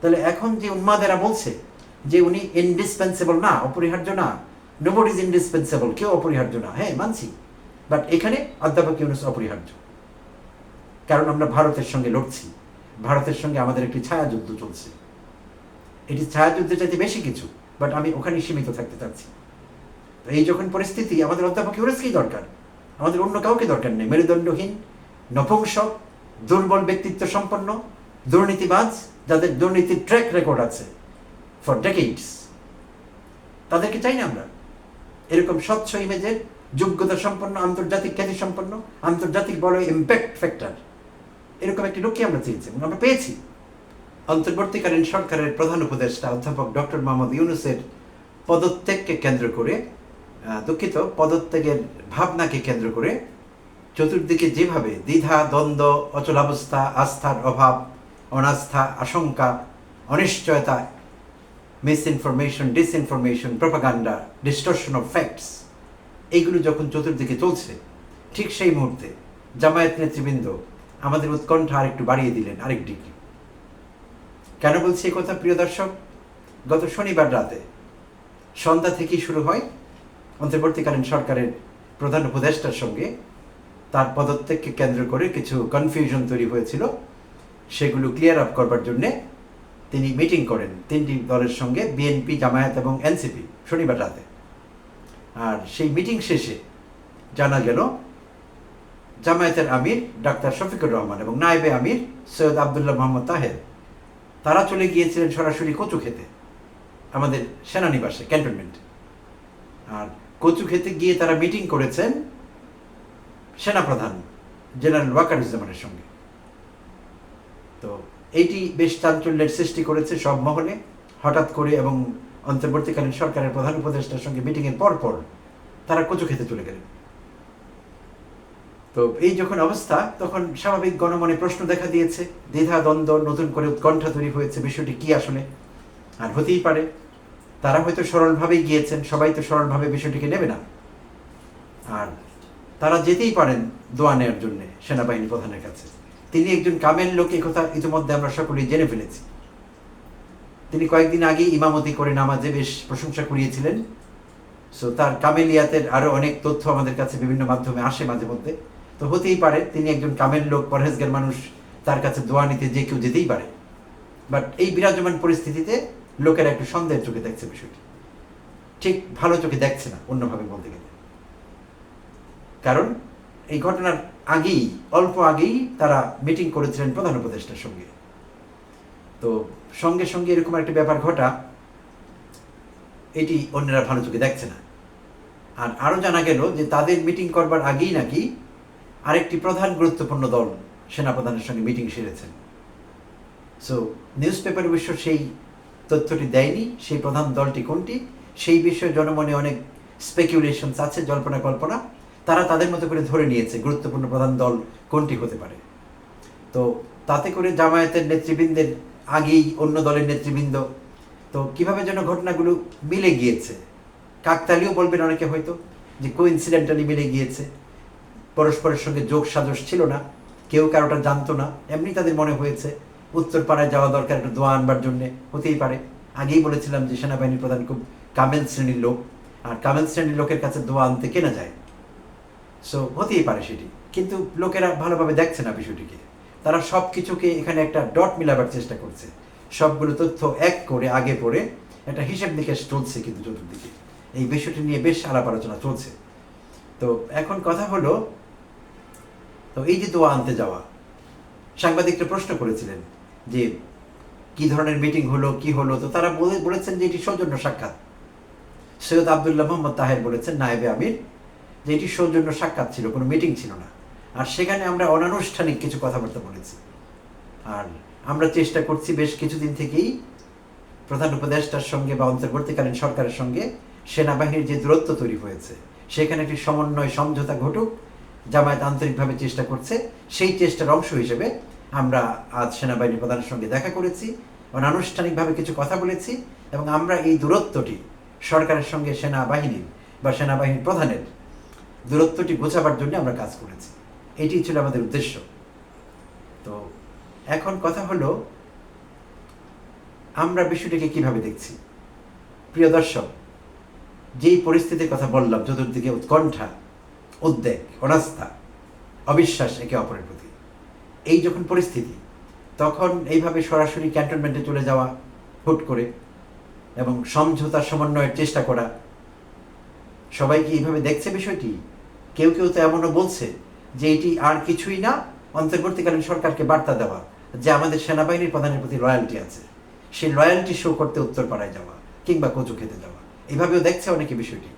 তাহলে এখন যে উন্মাদেরা বলছে যে উনি ইনডিসপেন্সেবল না, অপরিহার্য না, নোবডি ইজ ইনডিসপেন্সেবল, কেউ অপরিহার্য না, হ্যাঁ মানছি, বাট এখানে অধ্যাপক ইউনূস অপরিহার্য। কারণ আমরা ভারতের সঙ্গে লড়ছি, ভারতের সঙ্গে আমাদের একটি ছায়াযুদ্ধ চলছে। এটি ছায়াযুদ্ধের চাইতে বেশি কিছু, বাট আমি ওখানেই সীমিত থাকতে চাচ্ছি। তো এই যখন পরিস্থিতি, আমাদের অধ্যাপক ইউনূসকেই দরকার, আমাদের অন্য কাউকে দরকার নেই। মেরুদণ্ডহীন, নপুংসক, দুর্বল ব্যক্তিত্ব সম্পন্ন, দুর্নীতিবাজ, যাদের দুর্নীতির ট্র্যাক রেকর্ড আছে ফর ডেকেডস, তাদেরকে চাই না আমরা। এরকম স্বচ্ছ ইমেজের, যোগ্যতা সম্পন্ন, আন্তর্জাতিক খ্যাতি সম্পন্ন, আন্তর্জাতিক বড় ইম্প্যাক্ট ফ্যাক্টর, এরকম একটি লোককে আমরা চেয়েছি এবং আমরা পেয়েছি। অন্তর্বর্তীকালীন সরকারের প্রধান উপদেষ্টা অধ্যাপক ডক্টর মোহাম্মদ ইউনূসের পদত্যাগকে কেন্দ্র করে, পদত্যাগের ভাবনাকে কেন্দ্র করে চতুর্দিকে যেভাবে দ্বিধা, দ্বন্দ্ব, অচলাবস্থা, আস্থার অভাব, অনাস্থা, আশঙ্কা, অনিশ্চয়তা, misinformation, disinformation, propaganda, distortion of facts, এইগুলো যখন চতুর্দিকে চলছে, ঠিক সেই মুহূর্তে জামায়াত নেতৃবৃন্দ আমাদের উৎকণ্ঠা আরেকটু বাড়িয়ে দিলেন, আরেক ডিগ্রি। কেন বলছি এই কথা প্রিয় দর্শক? গত শনিবার রাতে সন্ধ্যা থেকেই শুরু হয় অন্তর্বর্তীকালীন সরকারের প্রধান উপদেষ্টার সঙ্গে তার পদত্যাগকে কেন্দ্র করে কিছু কনফিউশন তৈরি হয়েছিল, সেগুলো ক্লিয়ার আপ করবার জন্যে তিনি মিটিং করেন তিনটি দলের সঙ্গে, বিএনপি, জামায়াত এবং এনসিপি, শনিবার রাতে। আর সেই মিটিং শেষে জানা গেল জামায়াতের আমির ডাক্তার শফিকুর রহমান এবং নায়েবে আমির সৈয়দ আবদুল্লাহ মোহাম্মদ তাহের, তারা চলে গিয়েছিলেন সরাসরি কচু খেতে, আমাদের সেনানিবাসে, ক্যান্টনমেন্টে। আর কচু খেতে গিয়ে তারা মিটিং করেছেন সেনাপ্রধান জেনারেল ওয়াকারুজ্জামানের সঙ্গে। তো এইটি বেশ চাঞ্চল্যের সৃষ্টি করেছে সব মহলে। হঠাৎ করে এবং অন্তর্বর্তীকালীন সরকারের প্রধান উপদেষ্টার সঙ্গে মিটিংয়ের পর তারা কচু খেতে চলে গেলেন। তো এই যখন অবস্থা, তখন স্বাভাবিক গণমনে প্রশ্ন দেখা দিয়েছে, দ্বিধা, দ্বন্দ্ব, নতুন করে উৎকণ্ঠা তৈরি হয়েছে, বিষয়টি কি আসলে। আর হতেই পারে তারা হয়তো সরলভাবেই গিয়েছেন, সবাই তো সরলভাবে বিষয়টিকে নেবে না। আর তারা যেতেই পারেন দোয়া নেওয়ার জন্য সেনাবাহিনী প্রধানের কাছে। তিনি একজন কামেল লোক, এই কথা ইতিমধ্যে আমরা সকলেই জেনে ফেলেছি। তিনি কয়েকদিন আগে ইমামতি করে নামাজে বেশ প্রশংসা কুড়িয়েছিলেন। সো তার কামেলিয়াতের আরও অনেক তথ্য আমাদের কাছে বিভিন্ন মাধ্যমে আসে মাঝে মধ্যে। তো হতেই পারে তিনি একজন কামেল লোক, পরহেজগার মানুষ, তার কাছে দোয়া নিতে যে কেউ যেতেই পারে। বাট এই বিরাজমান পরিস্থিতিতে লোকেরা একটু সন্দেহের চোখে দেখছে বিষয়টি, ঠিক ভালো চোখে দেখছে না অন্যভাবে বলতে গেলে। কারণ এই ঘটনার আগেই, অল্প আগেই তারা মিটিং করেছিলেন প্রধান উপদেষ্টার সঙ্গে। তো সঙ্গে সঙ্গে এরকম একটা ব্যাপার ঘটা, এটি অন্যরা ভালো চোখে দেখছে না। আর আরও জানা গেল যে তাদের মিটিং করবার আগেই নাকি আরেকটি প্রধান গুরুত্বপূর্ণ দল সেনাপ্রধানের সঙ্গে মিটিং সেরেছেন। সো নিউজ পেপার অবশ্য সেই তথ্যটি দেয়নি, সেই প্রধান দলটি কোনটি সেই বিষয়ে জনমনে অনেক স্পেকুলেশনস আছে, জল্পনা কল্পনা। তারা তাদের মতো করে ধরে নিয়েছে গুরুত্বপূর্ণ প্রধান দল কোনটি হতে পারে। তো তাতে করে জামায়াতের নেতৃবৃন্দের আগেই অন্য দলের নেতৃবৃন্দ, তো কিভাবে যেন ঘটনাগুলো মিলে গিয়েছে। কাকতালীয় বলবেন অনেকে হয়তো, যে কোইন্সিডেন্টালি মিলে গিয়েছে, পরস্পরের সঙ্গে যোগ সাজস ছিল না, কেউ কারোটা জানতো না, এমনি তাদের মনে হয়েছে উত্তরপাড়ায় যাওয়া দরকার একটু দোয়া আনবার জন্যে। হতেই পারে, আগেই বলেছিলাম যে সেনাবাহিনী প্রধান খুব কামেল শ্রেণীর লোক, আর কামেল শ্রেণীর লোকের কাছে দোয়া আনতে কেনা যায়। সো হতেই পারে সেটি, কিন্তু লোকেরা ভালোভাবে দেখছে না বিষয়টিকে। তারা সব কিছুকে এখানে একটা ডট মিলাবার চেষ্টা করছে, সবগুলো তথ্য এক করে আগে পড়ে একটা হিসেব নিকেশ চলছে কিন্তু চতুর্দিকে। এই বিষয়টি নিয়ে বেশ আলাপ আলোচনা চলছে। তো এখন কথা হলো, তো এই যে দোয়া আনতে যাওয়া, সাংবাদিকরা প্রশ্ন করেছিলেন যে কি ধরনের মিটিং হলো, কি হলো। তো তারা বলেছেন যে এটি সৌজন্য সাক্ষাৎ। সৈয়দ আবদুল্লাহ মোহাম্মদ তাহের বলেছেন, নায়েবে আমির, যে এটি সৌজন্য সাক্ষাৎ ছিল, কোনো মিটিং ছিল না। আর সেখানে আমরা অনানুষ্ঠানিক কিছু কথাবার্তা বলেছি। আর আমরা চেষ্টা করছি বেশ কিছুদিন থেকেই প্রধান উপদেষ্টার সঙ্গে বা অন্তর্বর্তীকালীন সরকারের সঙ্গে সেনাবাহিনীর যে দূরত্ব তৈরি হয়েছে, সেখানে একটি সমন্বয়, সমঝোতা ঘটুক। জামায়াত আন্তরিকভাবে চেষ্টা করছে, সেই চেষ্টার অংশ হিসেবে আমরা আজ সেনাবাহিনী প্রধানের সঙ্গে দেখা করেছি, অনানুষ্ঠানিকভাবে কিছু কথা বলেছি, এবং আমরা এই দূরত্বটি সরকারের সঙ্গে সেনাবাহিনীর বা সেনাবাহিনীর প্রধানের দূরত্বটি গোছাবার জন্য আমরা কাজ করেছি। এটি ছিল আমাদের উদ্দেশ্য। তো এখন কথা হলো, আমরা বিষয়টিকে কিভাবে দেখছি? প্রিয় দর্শক, যেই পরিস্থিতির কথা বললাম, চতুর্দিকে উৎকণ্ঠা, উদ্বেগ, অনাস্থা, অবিশ্বাস একে অপরের প্রতি, এই যখন পরিস্থিতি, তখন এইভাবে সরাসরি ক্যান্টনমেন্টে চলে যাওয়া হুট করে এবং সমঝোতা সমন্বয়ের চেষ্টা করা, সবাই কি এইভাবে দেখছে বিষয়টি? কেউ কেউ তো এমনও বলছে যে এটি আর কিছুই না, অন্তর্বর্তীকালীন সরকারকে বার্তা দেওয়া যে আমাদের সেনাবাহিনীর প্রধানের প্রতি লয়্যালটি আছে, সেই লয়্যালটি শো করতে উত্তরপাড়ায় যাওয়া কিংবা কচু খেতে যাওয়া, এইভাবেও দেখছে অনেকে বিষয়টি।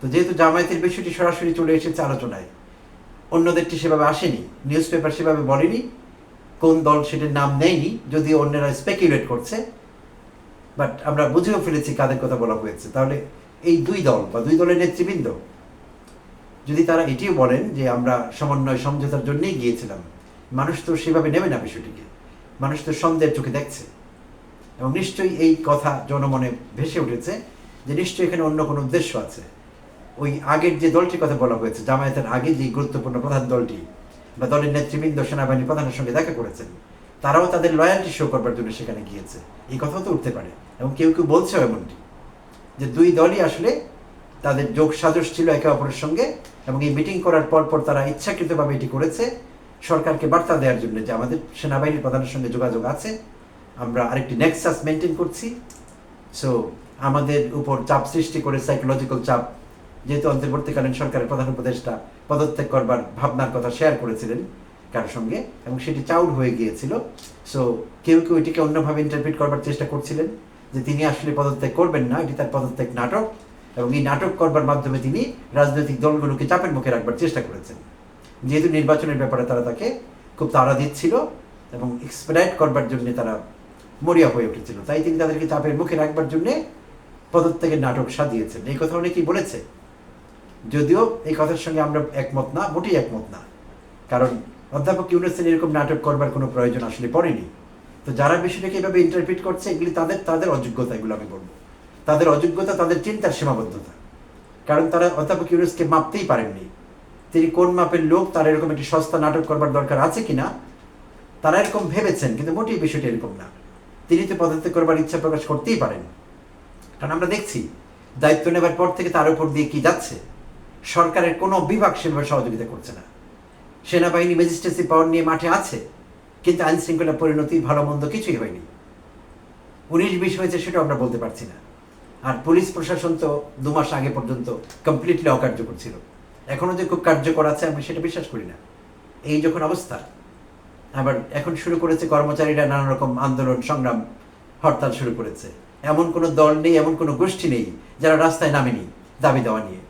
তো যেহেতু জামায়াতের বিষয়টি সরাসরি চলে এসেছে আলোচনায়, অন্যদেরটি সেভাবে আসেনি, নিউজ পেপার সেভাবে বলেনি, কোন দল সেটির নাম নেয়নি, যদিও অন্যরা স্পেকুলেট করছে, বাট আমরা বুঝেও ফেলেছি কাদের কথা বলা হয়েছে। তাহলে এই দুই দল বা দুই দলের নেতৃবৃন্দ যদি তারা এটিও বলেন যে আমরা সমন্বয় সমঝোতার জন্যই গিয়েছিলাম, মানুষ তো সেভাবে নেবে না বিষয়টিকে, মানুষ তো সন্দেহের চোখে দেখছে। এবং নিশ্চয়ই এই কথা জনমনে ভেসে উঠেছে যে নিশ্চয়ই এখানে অন্য কোনো উদ্দেশ্য আছে। ওই আগের যে দলটির কথা বলা হয়েছে, জামায়াতের আগে যে গুরুত্বপূর্ণ প্রধান দলটি বা দলের নেতৃবৃন্দ সেনাবাহিনী প্রধানের সঙ্গে দেখা করেছেন, তারাও তাদের লয়্যালটি শো করবার জন্য সেখানে গিয়েছে, এই কথাও তো উঠতে পারে। এবং কেউ কেউ বলছেও এমনটি যে দুই দলই আসলে তাদের যোগ সাজস ছিল একে অপরের সঙ্গে, এবং এই মিটিং করার পর তারা ইচ্ছাকৃতভাবে এটি করেছে সরকারকে বার্তা দেওয়ার জন্য যে আমাদের সেনাবাহিনীর প্রধানের সঙ্গে যোগাযোগ আছে, আমরা আরেকটি নেক্সাস মেনটেন করছি। সো আমাদের উপর চাপ সৃষ্টি করে, সাইকোলজিক্যাল চাপ, যেহেতু অন্তর্বর্তীকালীন সরকারের প্রধান উপদেষ্টা পদত্যাগ করবার ভাবনার কথা শেয়ার করেছিলেন কারোর সঙ্গে, এবং সেটি চাউর হয়ে গিয়েছিল। সো কেউ কেউ এটিকে অন্যভাবে ইন্টারপ্রিট করবার চেষ্টা করছিলেন যে তিনি আসলে পদত্যাগ করবেন না, এটি তার পদত্যাগ নাটক, এবং এই নাটক করবার মাধ্যমে তিনি রাজনৈতিক দলগুলোকে চাপের মুখে রাখবার চেষ্টা করেছেন। যেহেতু নির্বাচনের ব্যাপারে তারা তাকে খুব তাড়া দিচ্ছিল এবং এক্সপেডাইট করবার জন্য তারা মরিয়া হয়ে উঠেছিল, তাই তিনি তাদেরকে চাপের মুখে রাখবার জন্য পদত্যাগের নাটক সাজিয়েছেন। এই কথা অনেকেই বলেছে, যদিও এই কথার সঙ্গে আমরা একমত না, মোটেই একমত না, কারণ অধ্যাপক ইউনূসের এরকম নাটক করবার কোনো প্রয়োজন আসলে পড়েনি। তো যারা বিষয়টাকে এভাবে ইন্টারপ্রিট করছে, এগুলি তাদের অযোগ্যতা, এগুলো আমি বলবো তাদের অযোগ্যতা, তাদের চিন্তার সীমাবদ্ধতা। কারণ তারা অধ্যাপক ইউনূসকে মাপতেই পারেননি, তিনি কোন মাপের লোক, তার এরকম একটি সস্তা নাটক করবার দরকার আছে কিনা তারা এরকম ভেবেছেন, কিন্তু মোটেই বিষয়টি এরকম না। তিনি তো পদত্যাগ করবার ইচ্ছা প্রকাশ করতেই পারেন, কারণ আমরা দেখছি দায়িত্ব নেবার পর থেকে তার উপর দিয়ে কি যাচ্ছে, সরকারের কোনো বিভাগ সেভাবে সহযোগিতা করছে না। সেনাবাহিনী ম্যাজিস্ট্রেসি পাওয়ার নিয়ে মাঠে আছে, কিন্তু আইন শৃঙ্খলা পরিণতি ভালো মন্দ কিছুই হয়নি। 19-20 হয়েছে সেটাও আমরা বলতে পারছি না। আর পুলিশ প্রশাসন তো 2 মাস আগে পর্যন্ত কমপ্লিটলি অকার্যকর ছিল, এখনো যে খুব কার্যকর আছে আমি সেটা বিশ্বাস করি না। এই যখন অবস্থা, আবার এখন শুরু করেছে কর্মচারীরা নানা রকম আন্দোলন সংগ্রাম, হরতাল শুরু করেছে। এমন কোনো দল নেই, এমন কোনো গোষ্ঠী নেই যারা রাস্তায় নামেনি দাবি দেওয়া নিয়ে,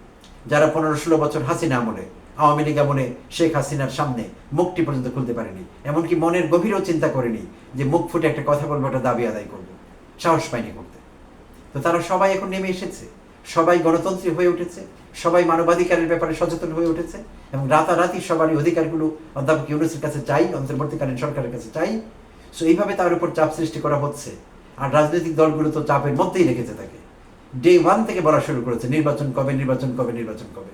যারা 15-16 বছর হাসিনা আমলে, আওয়ামী লীগ আমলে শেখ হাসিনার সামনে মুখটি পর্যন্ত খুলতে পারেনি, এমনকি মনের গভীরেও চিন্তা করেনি যে মুখ ফুটে একটা কথা বলবো, একটা দাবি আদায় করবো, সাহস পায়নি করতে। তো তারা সবাই এখন নেমে এসেছে, সবাই গণতন্ত্রী হয়ে উঠেছে, সবাই মানবাধিকারের ব্যাপারে সচেতন হয়ে উঠেছে, এবং রাতারাতি সবারই অধিকারগুলো অধ্যাপক ইউনূসের কাছে চাই, অন্তর্বর্তীকালীন সরকারের কাছে চাই। সো এইভাবে তার উপর চাপ সৃষ্টি করা হচ্ছে। আর রাজনৈতিক দলগুলো তো চাপের মধ্যেই রেখেছে তাকে, ডে 1 থেকে বলা শুরু করেছে নির্বাচন কবে, নির্বাচন কবে, নির্বাচন কবে।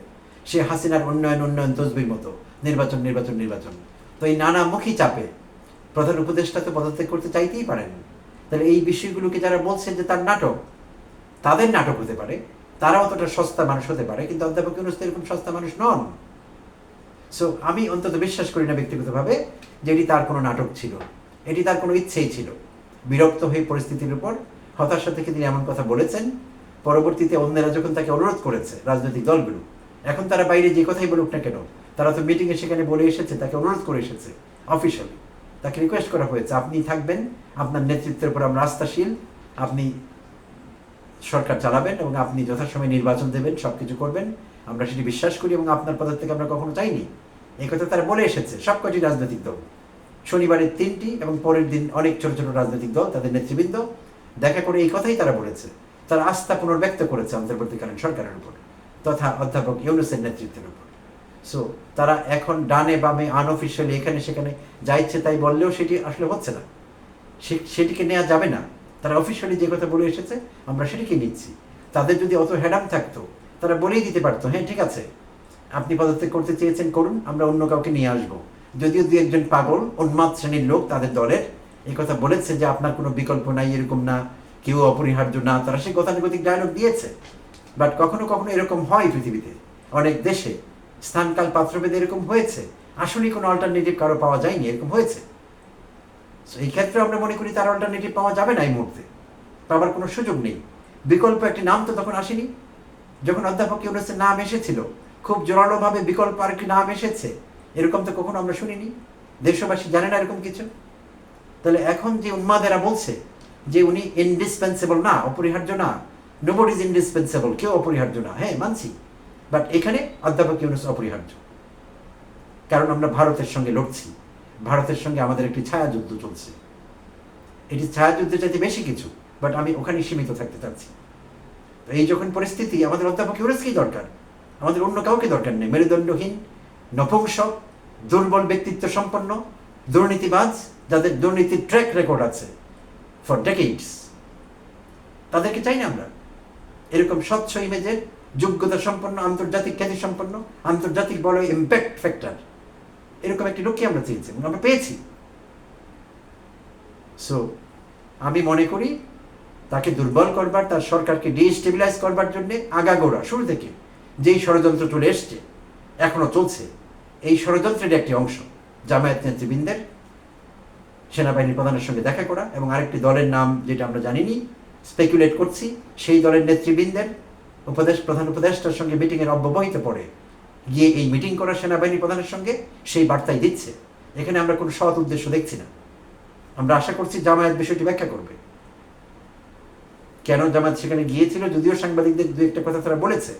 সে হাসিনার উন্নয়ন তসবির মতো নির্বাচন নির্বাচন নির্বাচন। তো এই নানামুখী চাপে প্রধান উপদেষ্টা তো পদত্যাগ করতে চাইতেই পারেন। তাহলে এই বিষয়গুলোকে যারা বলছেন যে তার নাটক, তাদের নাটক হতে পারে, তারা অতটা সস্তা মানুষ হতে পারে, কিন্তু অধ্যাপক ইউনূস এরকম সস্তা মানুষ নন। সো আমি অন্তত বিশ্বাস করি না ব্যক্তিগতভাবে যে এটি তার কোনো নাটক ছিল, এটি তার কোনো ইচ্ছেই ছিল। বিরক্ত হয়ে পরিস্থিতির উপর হতাশা থেকে তিনি এমন কথা বলেছেন। পরবর্তীতে অন্যরা যখন তাকে অনুরোধ করেছে, রাজনৈতিক দলগুলো, এখন তারা বাইরে যে কথাই বলুক না কেন, তারা তো মিটিংয়ে সেখানে বলে এসেছে, তাকে অনুরোধ করে এসেছে অফিসিয়ালি, তাকে রিকোয়েস্ট করা হয়েছে আপনি থাকবেন, আপনার নেতৃত্বের উপর আমরা আস্থাশীল, আপনি সরকার চালাবেন এবং আপনি যথাসময়ে নির্বাচন দেবেন, সব কিছু করবেন, আমরা সেটি বিশ্বাস করি, এবং আপনার পদত্যাগ আমরা কখনো চাইনি। এই কথা তারা বলে এসেছে সবকটি রাজনৈতিক দল। শনিবারের 3টি এবং পরের দিন অনেক ছোট ছোট রাজনৈতিক দল তাদের নেতৃবৃন্দ দেখা করে এই কথাই তারা বলেছে। তারা আস্থা পুনর্ব্যক্ত করেছে অন্তর্বর্তীকালীন সরকারের উপর তথা অধ্যাপক ইউনূসের নেতৃত্বের উপর। সো তারা এখন ডানে বামে আনঅফিসিয়ালি এখানে সেখানে যা ইচ্ছে তাই বললেও সেটি আসলে হচ্ছে না, সেটিকে নেওয়া যাবে না। তারা অফিসিয়ালি যে কথা বলে এসেছে আমরা সেটিকে নিচ্ছি। তাদের যদি অত হেডাম থাকতো তারা বলেই দিতে পারতো, হ্যাঁ ঠিক আছে আপনি পদত্যাগ করতে চেয়েছেন করুন, আমরা অন্য কাউকে নিয়ে আসবো। যদিও 2-1 জন পাগল উন্মাদ শ্রেণীর লোক তাদের দলের এই কথা বলেছে যে আপনার কোনো বিকল্প নাই, এরকম না, কেউ অপরিহার্য না, তারা সেই গতানুগতিক ডায়লগ দিয়েছে। বাট কখনো কখনো এরকম হয় পৃথিবীতে, অনেক দেশে স্থানকাল পাত্রভেদে এরকম হয়েছে, আসলে কোনো অল্টারনেটিভ কারো পাওয়া যায়নি, এরকম হয়েছে। এই ক্ষেত্রে আমরা মনে করি তার অল্টারনেটিভ পাওয়া যাবে না এই মুহূর্তে, পাওয়ার কোনো সুযোগ নেই। বিকল্প একটি নাম তো তখন আসেনি। যখন অধ্যাপক ইউনূসের নাম এসেছিল, খুব জোরালোভাবে বিকল্প আরেকটি নাম এসেছে, এরকম তো কখনো আমরা শুনিনি। দেশবাসী জানে না এরকম কিছু। তাহলে এখন যে উন্মাদেরা বলছে যে উনি ইনডিসপেন্সেবল না, অপরিহার্য না, নোবডি ইজ ইনডিসপেন্সেবল, কেউ অপরিহার্য না, হ্যাঁ মানছি, বাট এখানে অধ্যাপক ইউনূস অপরিহার্য। কারণ আমরা ভারতের সঙ্গে লড়ছি, ভারতের সঙ্গে আমাদের একটি ছায়াযুদ্ধ চলছে। এটি ছায়াযুদ্ধের চাইতে বেশি কিছু, বাট আমি ওখানেই সীমিত থাকতে চাচ্ছি। তো এই যখন পরিস্থিতি, আমাদের অধ্যাপক ইউনূসকেই দরকার, আমাদের অন্য কাউকে দরকার নেই। মেরুদণ্ডহীন, নপুংসক, দুর্বল ব্যক্তিত্ব সম্পন্ন, দুর্নীতিবাজ, যাদের দুর্নীতির ট্র্যাক রেকর্ড আছে ফর ডেকেডস, তাদেরকে চাই না আমরা। এরকম স্বচ্ছ ইমেজের, যোগ্যতা সম্পন্ন, আন্তর্জাতিক খ্যাতি সম্পন্ন, আন্তর্জাতিক বড় ইম্প্যাক্ট ফ্যাক্টর, এরকম একটি লোককে আমরা চেয়েছি এবং আমরা পেয়েছি। সো আমি মনে করি তাকে দুর্বল করবার, তার সরকারকে ডিস্টেবিলাইজ করবার জন্য আগাগোড়া শুরু থেকে যেই ষড়যন্ত্র চলে এসছে, এখনো চলছে, এই ষড়যন্ত্রের একটি অংশ জামায়াত নেতৃবৃন্দের সেনাবাহিনীর প্রধানের সঙ্গে দেখা করা, এবং আরেকটি দলের নাম যেটা আমরা জানিনি, স্পেকুলেট করছি, সেই দলের নেতৃবৃন্দের প্রধান উপদেষ্টার সঙ্গে মিটিংয়ের অব্যবহিত পরে গিয়ে এই মিটিং করা সেনাবাহিনী প্রধানের সঙ্গে সেই বার্তাই দিচ্ছে। এখানে আমরা কোনো সৎ উদ্দেশ্য দেখছি না। আমরা আশা করছি জামায়াত বিষয়টি ব্যাখ্যা করবে, কেন জামায়াত সেখানে গিয়েছিল। যদিও সাংবাদিকদের দু একটা কথা তারা বলেছে,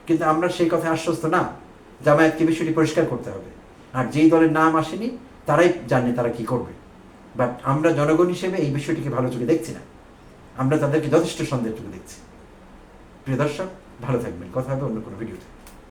কিন্তু আমরা সেই কথা আশ্বস্ত না। জামায়াতকে বিষয়টি পরিষ্কার করতে হবে, আর যেই দলের নাম আসেনি তারাই জানে তারা কি করবে। বাট আমরা জনগণ হিসেবে এই বিষয়টিকে ভালো চোখে দেখছি না, আমরা তাদেরকে যথেষ্ট সন্দেহ চোখে দেখছি। প্রিয় দর্শক, ভালো থাকবেন, কথা হবে অন্য কোনো ভিডিওতে।